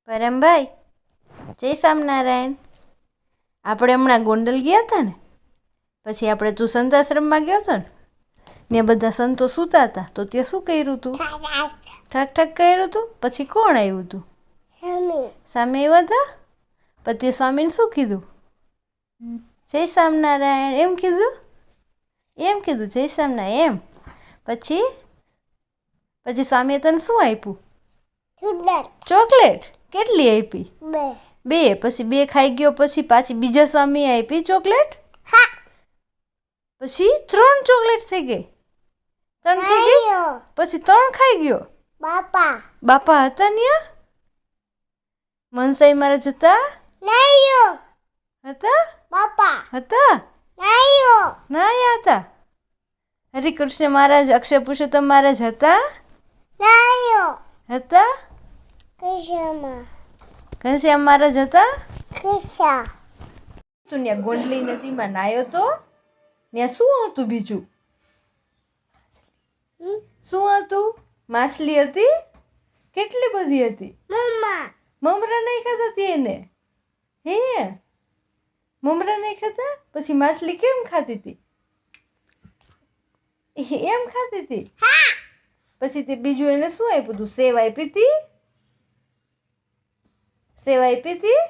પરમભાઈ, જય સ્વામિનારાયણ. આપણે હમણાં ગોંડલ ગયા હતા ને, પછી આપણે તું સંતાશ્રમમાં ગયો હતો ને, ત્યાં બધા સંતો સૂતા હતા, તો ત્યાં શું કર્યું હતું? ઠક ઠક કર્યું હતું. પછી કોણ આવ્યું હતું? સામે આવ્યા હતા. પછી સ્વામીને શું કીધું? જય સ્વામિનારાયણ એમ કીધું. જય સ્વામિનારાયણ એમ. પછી પછી સ્વામીએ તને શું આપ્યું? ચોકલેટ. કેટલી આપી? બે. પછી બે ખાઈ ગયો, પછી પાછી બીજા સ્વામીએ આપી ચોકલેટ. પછી 3 ચોકલેટ થઈ ગઈ. 3 થઈ ગઈ. પછી 3 ખાઈ ગયો. બાપા હતા ન્યા? મનસાઈ મહારાજ હતા? હતા? હતા? ના હતા. હરિકૃષ્ણ મહારાજ, અક્ષય પુરુષોત્તમ મહારાજ હતા? હતા? ઘનશ્યામ મહારાજ હતા? તું ત્યાં ગોંડલી નદીમાં નાયો તો? ત્યાં શું હતું બીજું? શું હતું? માછલી હતી? કેટલી બધી હતી? મમરા નહીં ખાતા હતી એને? હે, મમરા નહીં ખાતા? પછી માછલી કેમ ખાતી હતી? એમ ખાતી હતી. પછી તે બીજું એને શું આપ્યું હતું? સેવ આપી હતી? સેવ આપી હતી?